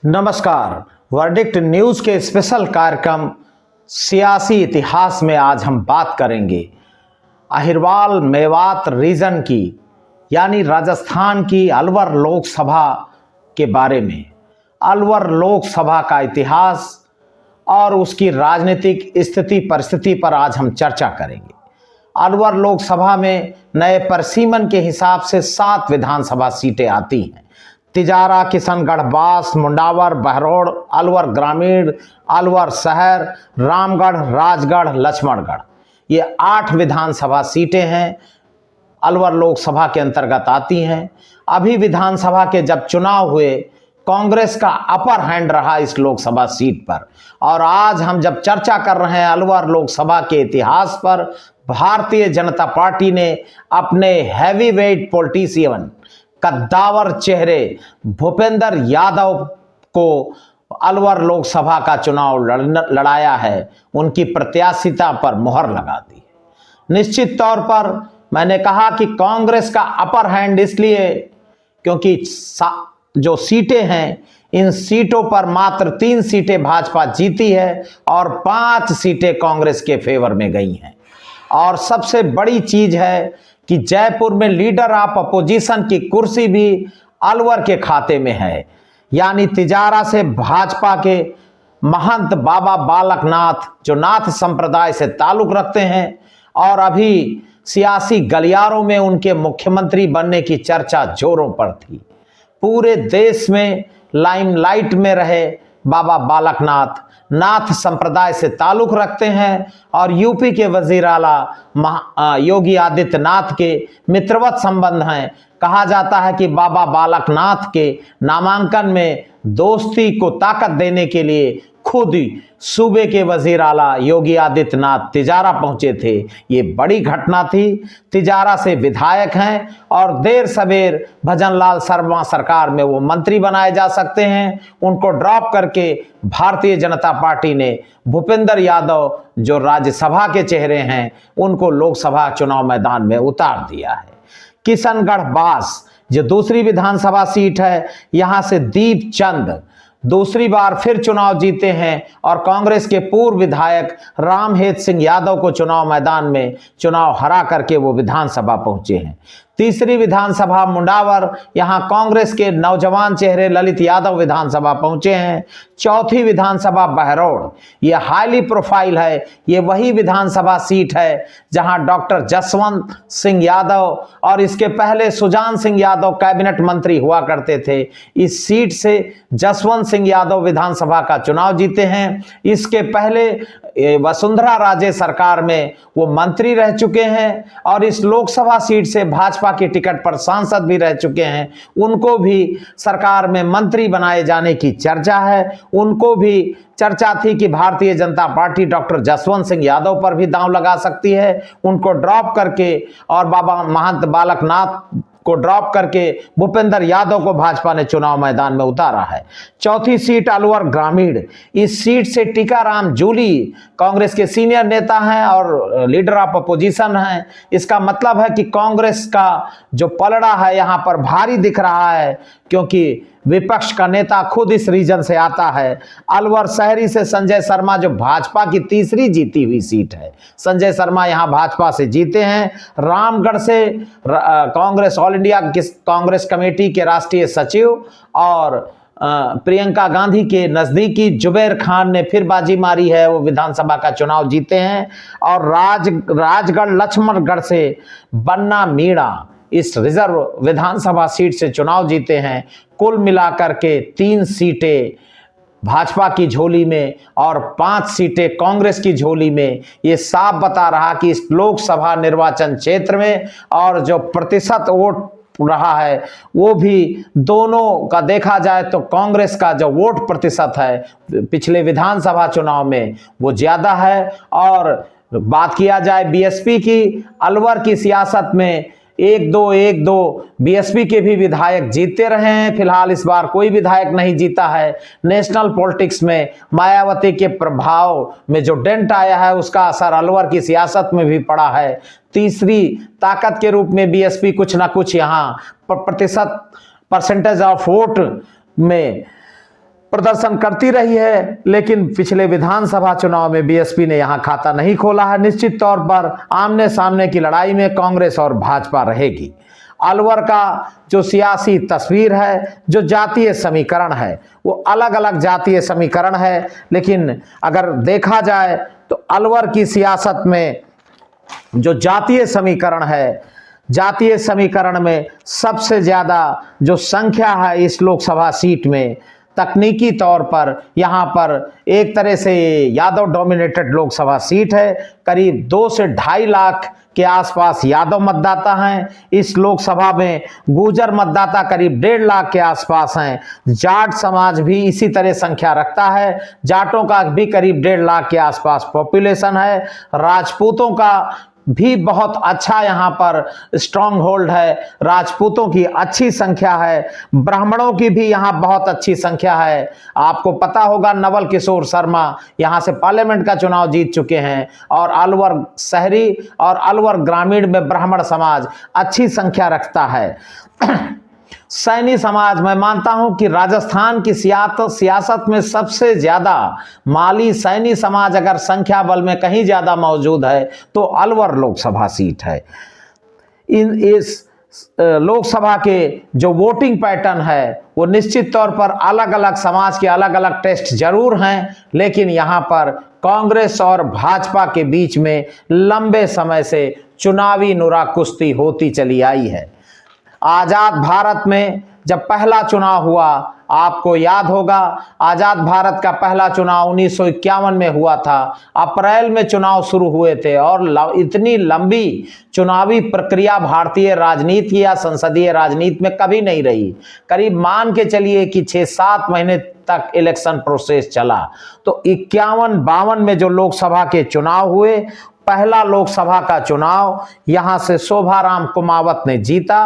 नमस्कार। Verdict news के special कार्यक्रम सियासी इतिहास में आज हम बात करेंगे अहिरवाल मेवात रीजन की यानी राजस्थान की अलवर लोकसभा के बारे में। अलवर लोकसभा का इतिहास और उसकी राजनीतिक स्थिति परिस्थिति पर आज हम चर्चा करेंगे। अलवर लोकसभा में नए परिसीमन के हिसाब से 7 विधानसभा सीटें आती हैं। तिजारा, किशनगढ़, बास, मुंडावर, बहरोड़, अलवर ग्रामीण, अलवर शहर, रामगढ़, राजगढ़, लक्ष्मणगढ़, ये 8 विधानसभा सीटें हैं, अलवर लोकसभा के अंतर्गत आती हैं। अभी विधानसभा के जब चुनाव हुए कांग्रेस का अपर हैंड रहा इस लोकसभा सीट पर, और आज हम जब चर्चा कर रहे हैं अलवर लोकसभा के इतिहास पर, भारतीय जनता पार्टी ने अपने हैवीवेट पॉलिटिशियन कद्दावर चेहरे भूपेंद्र यादव को अलवर लोकसभा का चुनाव लड़ाया है, उनकी प्रत्याशिता पर मुहर लगा दी है। निश्चित तौर पर मैंने कहा कि कांग्रेस का अपर हैंड इसलिए क्योंकि जो सीटें हैं, इन सीटों पर मात्र 3 सीटें भाजपा जीती है और 5 सीटें कांग्रेस के फेवर में गई हैं। और सबसे बड़ी चीज है कि जयपुर में लीडर ऑफ अपोजिशन की कुर्सी भी अलवर के खाते में है, यानी तिजारा से भाजपा के महंत बाबा बालक नाथ, जो नाथ संप्रदाय से ताल्लुक रखते हैं और अभी सियासी गलियारों में उनके मुख्यमंत्री बनने की चर्चा जोरों पर थी। पूरे देश में लाइमलाइट में रहे बाबा बालक नाथ, नाथ संप्रदाय से ताल्लुक रखते हैं और यूपी के वजीर आला योगी आदित्यनाथ के मित्रवत संबंध हैं। कहा जाता है कि बाबा बालक नाथ के नामांकन में दोस्ती को ताकत देने के लिए खुद सूबे के वजीर आला योगी आदित्यनाथ तिजारा पहुंचे थे। ये बड़ी घटना थी। तिजारा से विधायक हैं और देर सवेर भजनलाल शर्मा सरकार में वो मंत्री बनाए जा सकते हैं। उनको ड्रॉप करके भारतीय जनता पार्टी ने भूपेंद्र यादव, जो राज्यसभा के चेहरे हैं, उनको लोकसभा चुनाव मैदान में उतार दिया है। किशनगढ़ बास जो दूसरी विधानसभा सीट है, यहां से दीप चंद दूसरी बार फिर चुनाव जीते हैं और कांग्रेस के पूर्व विधायक रामहेत सिंह यादव को चुनाव मैदान में चुनाव हरा करके वो विधानसभा पहुंचे हैं। तीसरी विधानसभा मुंडावर, यहां कांग्रेस के नौजवान चेहरे ललित यादव विधानसभा पहुंचे हैं। चौथी विधानसभा बहरोड़, ये हाईली प्रोफाइल है। ये वही विधानसभा सीट है जहां डॉक्टर जसवंत सिंह यादव और इसके पहले सुजान सिंह यादव कैबिनेट मंत्री हुआ करते थे। इस सीट से जसवंत सिंह यादव विधानसभा का चुनाव जीते हैं। इसके पहले वसुंधरा राजे सरकार में वो मंत्री रह चुके हैं और इस लोकसभा सीट से भाजपा के टिकट पर सांसद भी रह चुके हैं। उनको भी सरकार में मंत्री बनाए जाने की चर्चा है। उनको भी चर्चा थी कि भारतीय जनता पार्टी डॉक्टर जसवंत सिंह यादव पर भी दांव लगा सकती है। उनको ड्रॉप करके और बाबा महंत बालक नाथ को ड्रॉप करके भूपेंद्र यादव को भाजपा ने चुनाव मैदान में उतारा है। चौथी सीट अलवर ग्रामीण, इस सीट से टीकाराम जूली कांग्रेस के सीनियर नेता हैं और लीडर ऑफ अपोजिशन हैं। इसका मतलब है कि कांग्रेस का जो पलड़ा है यहां पर भारी दिख रहा है, क्योंकि विपक्ष का नेता खुद इस रीजन से आता है। अलवर शहरी से संजय शर्मा, जो भाजपा की तीसरी जीती हुई सीट है, संजय शर्मा यहां भाजपा से जीते हैं। रामगढ़ से Congress all India Congress committee के राष्ट्रीय सचिव और प्रियंका गांधी के नजदीकी जुबैर खान ने फिर बाजी मारी है, वो विधानसभा का चुनाव जीते हैं। और राजगढ़ लक्ष्मणगढ़ से बन्ना मीणा इस रिजर्व विधानसभा सीट से चुनाव जीते हैं। कुल मिलाकर के 3 सीटें भाजपा की झोली में और 5 सीटें कांग्रेस की झोली में। ये साफ बता रहा कि इस लोकसभा निर्वाचन क्षेत्र में और जो प्रतिशत वोट रहा है वो भी दोनों का देखा जाए तो कांग्रेस का जो वोट प्रतिशत है पिछले विधानसभा चुनाव में वो ज्यादा है। और बात किया जाए बीएसपी की, अलवर की सियासत में 1-2 बीएसपी के भी विधायक जीतते रहे हैं। फिलहाल इस बार कोई विधायक नहीं जीता है। नेशनल पॉलिटिक्स में मायावती के प्रभाव में जो डेंट आया है उसका असर अलवर की सियासत में भी पड़ा है। तीसरी ताकत के रूप में बीएसपी कुछ ना कुछ यहाँ परसेंटेज ऑफ वोट में प्रदर्शन करती रही है, लेकिन पिछले विधानसभा चुनाव में बीएसपी ने यहां खाता नहीं खोला है। निश्चित तौर पर आमने सामने की लड़ाई में कांग्रेस और भाजपा रहेगी। अलवर का जो सियासी तस्वीर है, जो जातीय समीकरण है, वो अलग अलग जातीय समीकरण है, लेकिन अगर देखा जाए तो अलवर की सियासत में जो जातीय समीकरण है, जातीय समीकरण में सबसे ज़्यादा जो संख्या है इस लोकसभा सीट में, तकनीकी तौर पर यहाँ पर एक तरह से यादव डोमिनेटेड लोकसभा सीट है। करीब 2 से 2.5 लाख के आसपास यादव मतदाता हैं इस लोकसभा में। गुर्जर मतदाता करीब 1.5 लाख के आसपास हैं। जाट समाज भी इसी तरह संख्या रखता है। जाटों का भी करीब 1.5 लाख के आसपास पॉपुलेशन है। राजपूतों का भी बहुत अच्छा यहाँ पर स्ट्रॉन्ग होल्ड है। राजपूतों की अच्छी संख्या है। ब्राह्मणों की भी यहाँ बहुत अच्छी संख्या है। आपको पता होगा नवल किशोर शर्मा यहाँ से पार्लियामेंट का चुनाव जीत चुके हैं, और अलवर शहरी और अलवर ग्रामीण में ब्राह्मण समाज अच्छी संख्या रखता है। सैनी समाज, मैं मानता हूं कि राजस्थान की सियासत में सबसे ज्यादा माली सैनी समाज अगर संख्या बल में कहीं ज्यादा मौजूद है तो अलवर लोकसभा सीट है। इस लोकसभा के जो वोटिंग पैटर्न है वो निश्चित तौर पर अलग अलग समाज के अलग अलग टेस्ट जरूर हैं, लेकिन यहाँ पर कांग्रेस और भाजपा के बीच में लंबे समय से चुनावी नुरा कुश्ती होती चली आई है। आजाद भारत में जब पहला चुनाव हुआ, आपको याद होगा, आजाद भारत का पहला चुनाव 1951 में हुआ था। अप्रैल में चुनाव शुरू हुए थे, और इतनी लंबी चुनावी प्रक्रिया भारतीय राजनीति या संसदीय राजनीति में कभी नहीं रही। करीब मान के चलिए कि 6-7 महीने तक इलेक्शन प्रोसेस चला। तो 51-52 में जो लोकसभा के चुनाव हुए, पहला लोकसभा का चुनाव यहां से शोभाराम कुमावत ने जीता,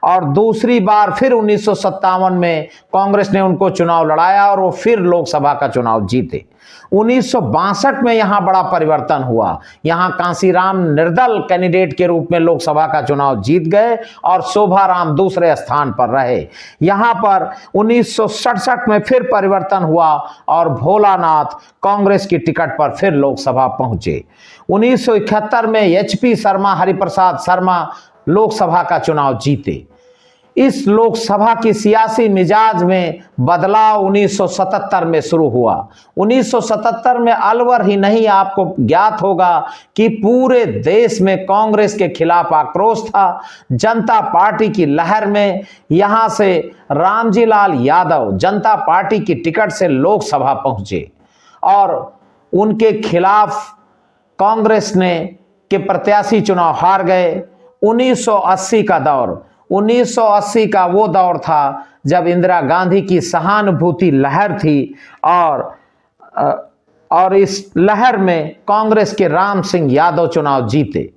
और दूसरी बार फिर 1957 में कांग्रेस ने उनको चुनाव लड़ाया और वो फिर लोकसभा का चुनाव जीते। 1962 में यहां बड़ा परिवर्तन हुआ। यहां कांसीराम निर्दल कैंडिडेट के रूप में लोकसभा का चुनाव जीत गए और शोभाराम दूसरे स्थान पर रहे। यहां पर 1967 में फिर परिवर्तन हुआ और भोलानाथ कांग्रेस की टिकट पर फिर लोकसभा पहुंचे। 1971 में एचपी शर्मा, हरिप्रसाद शर्मा लोकसभा का चुनाव जीते। इस लोकसभा की सियासी मिजाज में बदलाव 1977 में शुरू हुआ। 1977 में अलवर ही नहीं, आपको ज्ञात होगा कि पूरे देश में कांग्रेस के खिलाफ आक्रोश था। जनता पार्टी की लहर में यहां से रामजी लाल यादव जनता पार्टी की टिकट से लोकसभा पहुंचे, और उनके खिलाफ कांग्रेस ने के प्रत्याशी चुनाव हार गए। 1980 का दौर, 1980 का वो दौर था जब इंदिरा गांधी की सहानुभूति लहर थी, और इस लहर में कांग्रेस के राम सिंह यादव चुनाव जीते।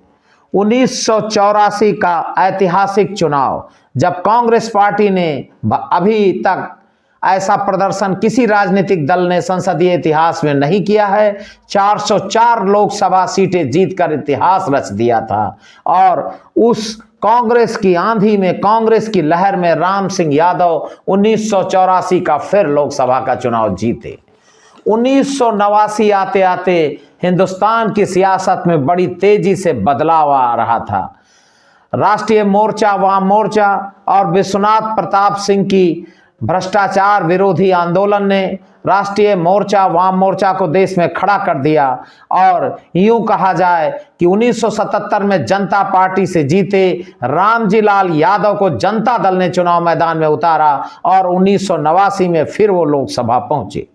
1984 का ऐतिहासिक चुनाव, जब कांग्रेस पार्टी ने अभी तक ऐसा प्रदर्शन किसी राजनीतिक दल ने संसदीय इतिहास में नहीं किया है, 404 लोकसभा सीटें जीतकर इतिहास रच दिया था, और उस कांग्रेस की आंधी में, कांग्रेस की लहर में राम सिंह यादव 1984 का फिर लोकसभा का चुनाव जीते। 1989 आते आते हिंदुस्तान की सियासत में बड़ी तेजी से बदलाव आ रहा था। राष्ट्रीय मोर्चा, वाम मोर्चा और विश्वनाथ प्रताप सिंह की भ्रष्टाचार विरोधी आंदोलन ने राष्ट्रीय मोर्चा, वाम मोर्चा को देश में खड़ा कर दिया, और यूं कहा जाए कि 1977 में जनता पार्टी से जीते रामजी लाल यादव को जनता दल ने चुनाव मैदान में उतारा, और 1989 में फिर वो लोकसभा पहुंचे।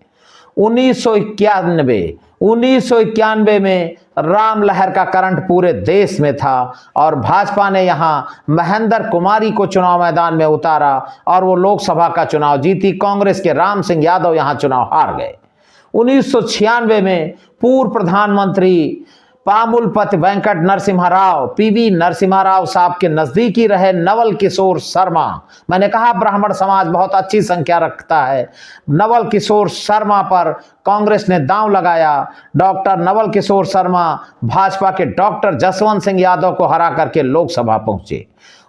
1991 में राम लहर का करंट पूरे देश में था, और भाजपा ने यहां महेंद्र कुमारी को चुनाव मैदान में उतारा और वो लोकसभा का चुनाव जीती। कांग्रेस के राम सिंह यादव यहां चुनाव हार गए। 1996 में पूर्व प्रधानमंत्री पामुलपति वेंकट नरसिम्हा राव, पीवी नरसिम्हा राव साहब के नजदीकी रहे नवल किशोर शर्मा, मैंने कहा ब्राह्मण समाज बहुत अच्छी संख्या रखता है, नवल किशोर शर्मा पर कांग्रेस ने दांव लगाया। डॉक्टर नवल किशोर शर्मा भाजपा के डॉक्टर जसवंत सिंह यादव को हरा करके लोकसभा पहुंचे।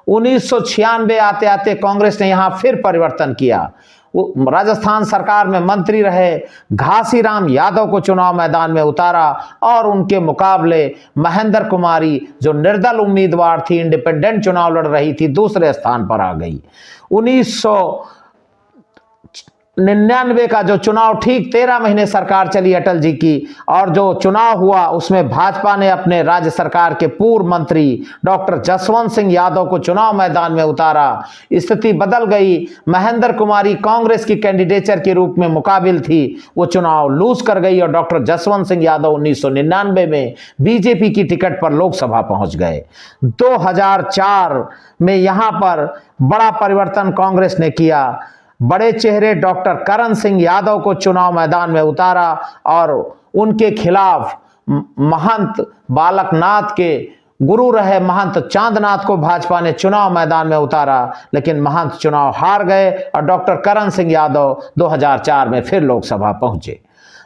1996 आते आते कांग्रेस ने यहां फिर परिवर्तन किया। राजस्थान सरकार में मंत्री रहे घासीराम यादव को चुनाव मैदान में उतारा और उनके मुकाबले महेंद्र कुमारी जो निर्दल उम्मीदवार थी, इंडिपेंडेंट चुनाव लड़ रही थी, दूसरे स्थान पर आ गई। 1999 का जो चुनाव ठीक 13 महीने सरकार चली अटल जी की, और जो चुनाव हुआ उसमें भाजपा ने अपने राज्य सरकार के पूर्व मंत्री डॉक्टर जसवंत सिंह यादव को चुनाव मैदान में उतारा। स्थिति बदल गई। महेंद्र कुमारी कांग्रेस की कैंडिडेचर के रूप में मुकाबिल थी, वो चुनाव लूज कर गई और डॉक्टर जसवंत सिंह यादव 1999 में बीजेपी की टिकट पर लोकसभा पहुंच गए। 2004 में यहां पर बड़ा परिवर्तन कांग्रेस ने किया। बड़े चेहरे डॉक्टर करण सिंह यादव को चुनाव मैदान में उतारा और उनके खिलाफ महंत बालकनाथ के गुरु रहे महंत चांदनाथ को भाजपा ने चुनाव मैदान में उतारा, लेकिन महंत चुनाव हार गए और डॉक्टर करण सिंह यादव 2004 में फिर लोकसभा पहुंचे।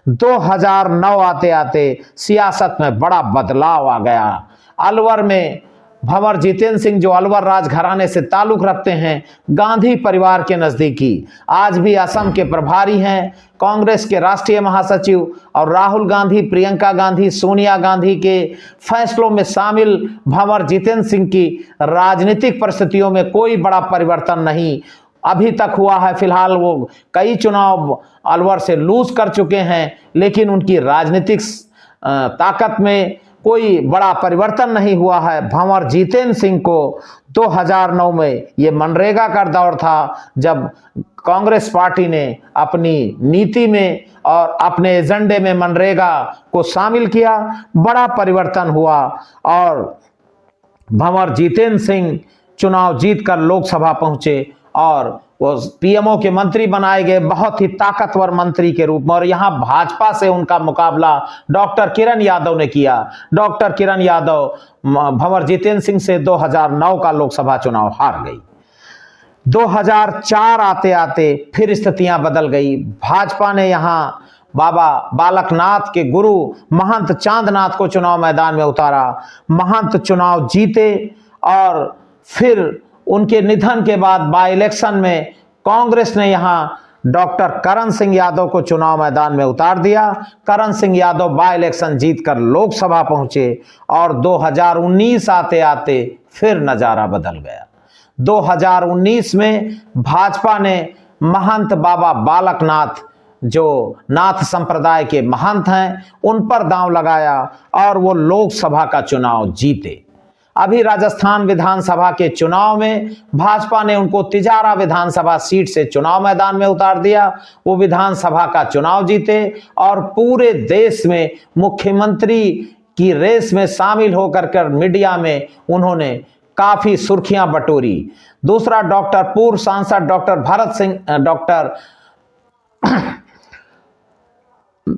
2009 आते आते सियासत में बड़ा बदलाव आ गया। अलवर में भंवर जितेंद्र सिंह जो अलवर राजघराने से ताल्लुक रखते हैं, गांधी परिवार के नजदीकी, आज भी असम के प्रभारी हैं, कांग्रेस के राष्ट्रीय महासचिव, और राहुल गांधी, प्रियंका गांधी, सोनिया गांधी के फैसलों में शामिल भंवर जितेंद्र सिंह की राजनीतिक परिस्थितियों में कोई बड़ा परिवर्तन नहीं अभी तक हुआ है। फिलहाल वो कई चुनाव अलवर से लूज कर चुके हैं, लेकिन उनकी राजनीतिक ताकत में कोई बड़ा परिवर्तन नहीं हुआ है। भंवर जितेंद्र सिंह को 2009 में ये मनरेगा का दौर था, जब कांग्रेस पार्टी ने अपनी नीति में और अपने एजेंडे में मनरेगा को शामिल किया, बड़ा परिवर्तन हुआ और भंवर जितेंद्र सिंह चुनाव जीतकर लोकसभा पहुंचे और वो पीएमओ के मंत्री बनाए गए, बहुत ही ताकतवर मंत्री के रूप में। और यहाँ भाजपा से उनका मुकाबला डॉक्टर किरण यादव ने किया। डॉक्टर किरण यादव भंवर जितेंद्र सिंह से 2009 का लोकसभा चुनाव हार गई। 2004 आते आते फिर स्थितियां बदल गई। भाजपा ने यहाँ बाबा बालकनाथ के गुरु महंत चांदनाथ को चुनाव मैदान में उतारा। महंत चुनाव जीते और फिर उनके निधन के बाद बाय इलेक्शन में कांग्रेस ने यहां डॉक्टर करण सिंह यादव को चुनाव मैदान में उतार दिया। करण सिंह यादव बाय इलेक्शन जीतकर लोकसभा पहुंचे और 2019 आते आते फिर नजारा बदल गया। 2019 में भाजपा ने महंत बाबा बालकनाथ जो नाथ संप्रदाय के महंत हैं उन पर दांव लगाया और वो लोकसभा का चुनाव जीते। अभी राजस्थान विधानसभा के चुनाव में भाजपा ने उनको तिजारा विधानसभा सीट से चुनाव मैदान में उतार दिया। वो विधानसभा का चुनाव जीते और पूरे देश में मुख्यमंत्री की रेस में शामिल होकर मीडिया में उन्होंने काफी सुर्खियां बटोरी। दूसरा, पूर्व सांसद डॉक्टर भरत सिंह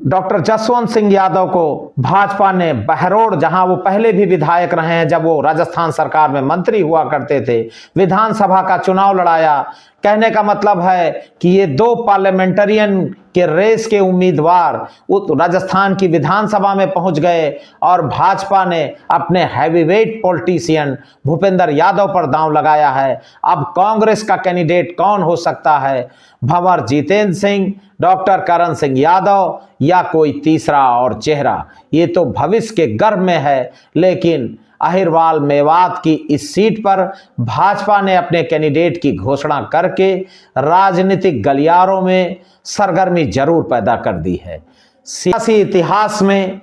डॉक्टर जसवंत सिंह यादव को भाजपा ने बहरोड, जहां वो पहले भी विधायक रहे हैं, जब वो राजस्थान सरकार में मंत्री हुआ करते थे, विधानसभा का चुनाव लड़ाया। कहने का मतलब है कि ये दो पार्लियामेंटेरियन के रेस के उम्मीदवार राजस्थान की विधानसभा में पहुंच गए और भाजपा ने अपने हैवीवेट पॉलिटिशियन भूपेंद्र यादव पर दांव लगाया है। अब कांग्रेस का कैंडिडेट कौन हो सकता है? भंवर जितेंद्र सिंह, डॉक्टर करण सिंह यादव या कोई तीसरा और चेहरा? ये तो भविष्य के गर्भ में है, लेकिन अहिरवाल मेवात की इस सीट पर भाजपा ने अपने कैंडिडेट की घोषणा करके राजनीतिक गलियारों में सरगर्मी जरूर पैदा कर दी है। सियासी इतिहास में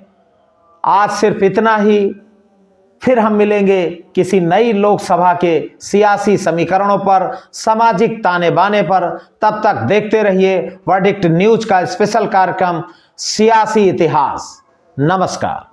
आज सिर्फ इतना ही। फिर हम मिलेंगे किसी नई लोकसभा के सियासी समीकरणों पर, सामाजिक ताने बाने पर। तब तक देखते रहिए वर्डिक्ट न्यूज का स्पेशल कार्यक्रम सियासी इतिहास। नमस्कार।